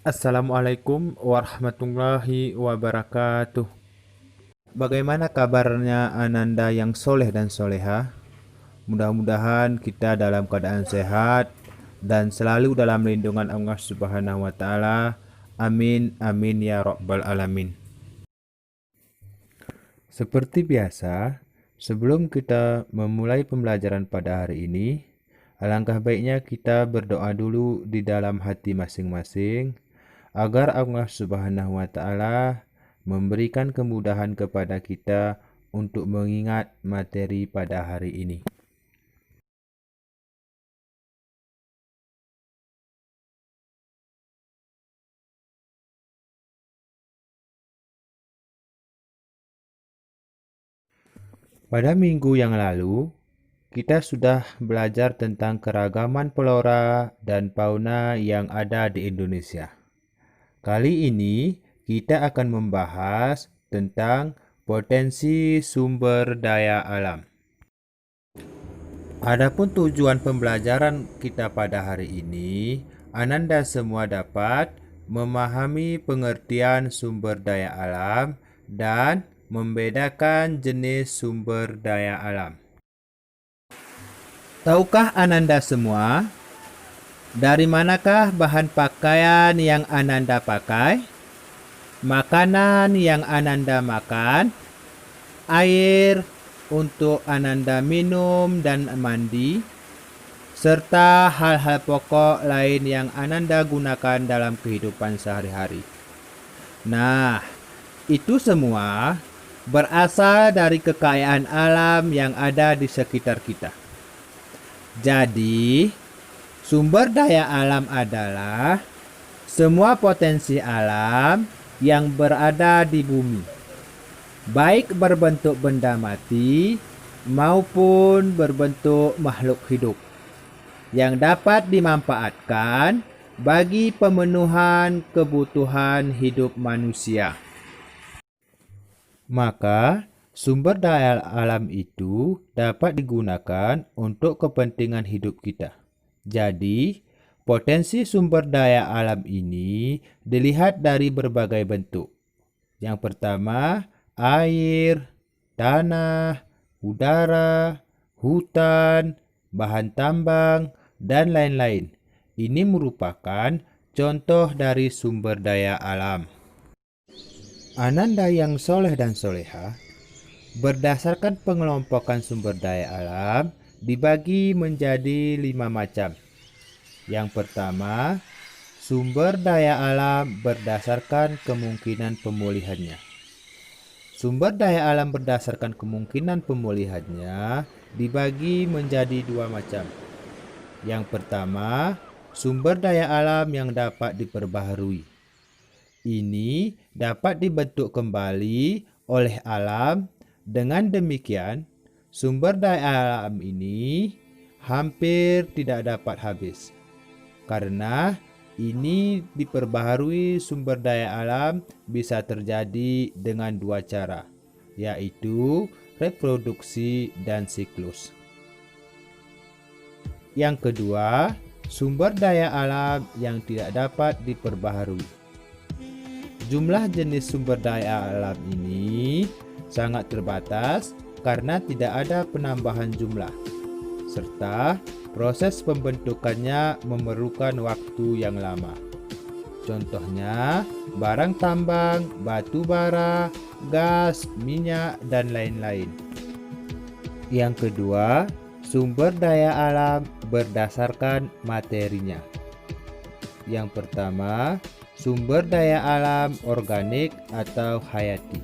Assalamualaikum warahmatullahi wabarakatuh. Bagaimana kabarnya Ananda yang soleh dan soleha? Mudah-mudahan kita dalam keadaan sehat dan selalu dalam lindungan Allah Subhanahu wa taala. Amin amin ya rabbal alamin. Seperti biasa, sebelum kita memulai pembelajaran pada hari ini, alangkah baiknya kita berdoa dulu di dalam hati masing-masing agar Allah Subhanahu wa taala memberikan kemudahan kepada kita untuk mengingat materi pada hari ini. Pada minggu yang lalu, kita sudah belajar tentang keragaman flora dan fauna yang ada di Indonesia. Kali ini kita akan membahas tentang potensi sumber daya alam. Adapun tujuan pembelajaran kita pada hari ini, Ananda semua dapat memahami pengertian sumber daya alam dan membedakan jenis sumber daya alam. Tahukah Ananda semua, dari manakah bahan pakaian yang Ananda pakai, makanan yang Ananda makan, air untuk Ananda minum dan mandi, serta hal-hal pokok lain yang Ananda gunakan dalam kehidupan sehari-hari. Nah, itu semua berasal dari kekayaan alam yang ada di sekitar kita. Jadi, sumber daya alam adalah semua potensi alam yang berada di bumi, baik berbentuk benda mati maupun berbentuk makhluk hidup, yang dapat dimanfaatkan bagi pemenuhan kebutuhan hidup manusia. Maka, sumber daya alam itu dapat digunakan untuk kepentingan hidup kita. Jadi, potensi sumber daya alam ini dilihat dari berbagai bentuk. Yang pertama, air, tanah, udara, hutan, bahan tambang, dan lain-lain. Ini merupakan contoh dari sumber daya alam. Ananda yang soleh dan soleha, berdasarkan pengelompokan sumber daya alam, dibagi menjadi 5 macam. Yang pertama, sumber daya alam berdasarkan kemungkinan pemulihannya. Sumber daya alam berdasarkan kemungkinan pemulihannya dibagi menjadi 2 macam. Yang pertama, sumber daya alam yang dapat diperbaharui. Ini dapat dibentuk kembali oleh alam. Dengan demikian, sumber daya alam ini hampir tidak dapat habis. Karena ini diperbaharui sumber daya alam bisa terjadi dengan 2 cara, yaitu reproduksi dan siklus. Yang kedua, sumber daya alam yang tidak dapat diperbaharui. Jumlah jenis sumber daya alam ini sangat terbatas karena tidak ada penambahan jumlah, serta proses pembentukannya memerlukan waktu yang lama. Contohnya, barang tambang, batu bara, gas, minyak, dan lain-lain. Yang kedua, sumber daya alam berdasarkan materinya. Yang pertama, sumber daya alam organik atau hayati.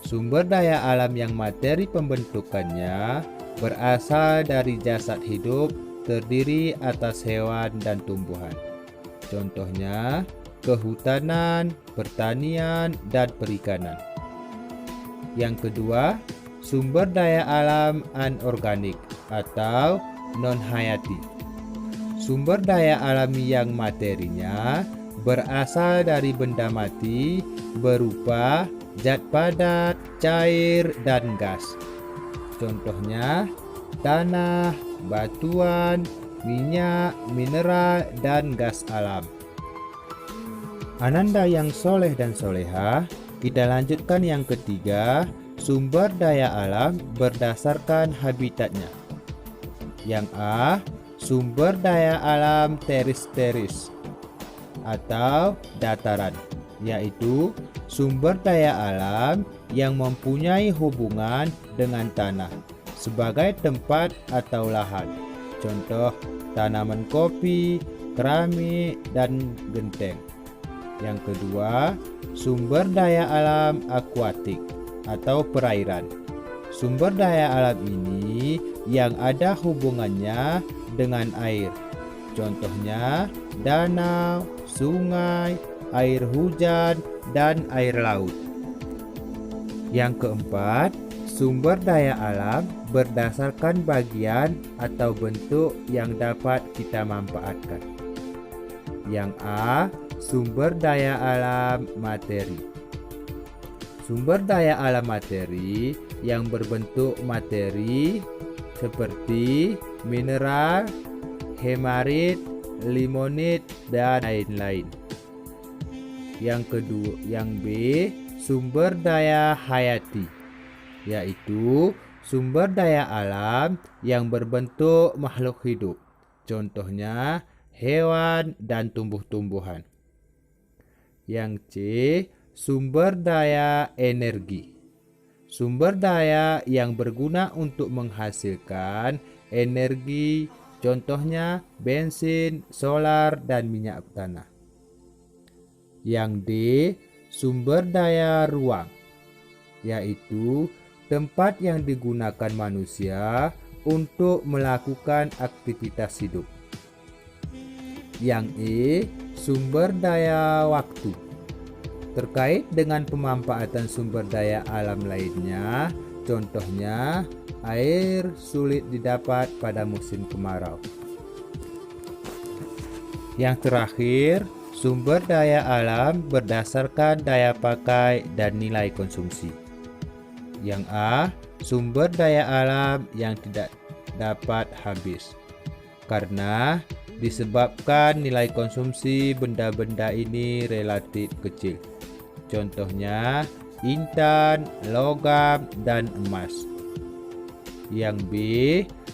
Sumber daya alam yang materi pembentukannya berasal dari jasad hidup terdiri atas hewan dan tumbuhan. Contohnya, kehutanan, pertanian, dan perikanan. Yang kedua, sumber daya alam anorganik atau non-hayati. Sumber daya alami yang materinya berasal dari benda mati berupa zat padat, cair, dan gas. Contohnya, tanah, batuan, minyak, mineral, dan gas alam. Ananda yang soleh dan solehah, kita lanjutkan yang ketiga, sumber daya alam berdasarkan habitatnya. Yang A, sumber daya alam teris-teris atau dataran, yaitu sumber daya alam yang mempunyai hubungan dengan tanah sebagai tempat atau lahan. Contoh, tanaman kopi, keramik, dan genteng. Yang kedua, sumber daya alam akuatik atau perairan. Sumber daya alam ini yang ada hubungannya dengan air. Contohnya, danau, sungai, air hujan, dan air laut. Yang keempat, sumber daya alam berdasarkan bagian atau bentuk yang dapat kita manfaatkan. Yang A, sumber daya alam materi. Sumber daya alam materi yang berbentuk materi seperti mineral, hemarit, limonit, dan lain-lain. Yang B, sumber daya hayati, yaitu sumber daya alam yang berbentuk makhluk hidup. Contohnya hewan dan tumbuh-tumbuhan. Yang C, sumber daya energi. Sumber daya yang berguna untuk menghasilkan energi, contohnya bensin, solar, dan minyak tanah. Yang D, sumber daya ruang, yaitu tempat yang digunakan manusia untuk melakukan aktivitas hidup. Yang E, sumber daya waktu. Terkait dengan pemanfaatan sumber daya alam lainnya, contohnya air sulit didapat pada musim kemarau. Yang terakhir, sumber daya alam berdasarkan daya pakai dan nilai konsumsi. Yang A, sumber daya alam yang tidak dapat habis, karena disebabkan nilai konsumsi benda-benda ini relatif kecil. Contohnya intan, logam, dan emas. Yang B,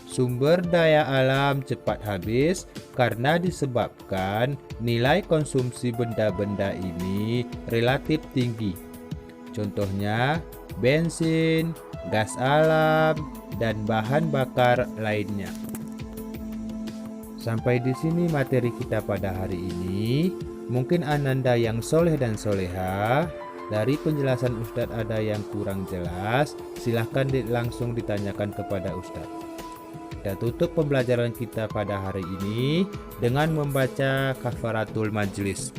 sumber daya alam cepat habis karena disebabkan nilai konsumsi benda-benda ini relatif tinggi. Contohnya bensin, gas alam, dan bahan bakar lainnya. Sampai di sini materi kita pada hari ini. Mungkin Ananda yang soleh dan soleha, dari penjelasan Ustadz ada yang kurang jelas, silahkan langsung ditanyakan kepada Ustadz. Kita tutup pembelajaran kita pada hari ini dengan membaca kafaratul majlis.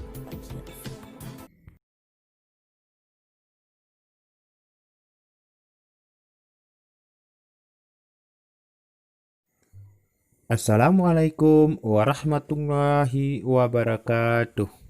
Assalamualaikum warahmatullahi wabarakatuh.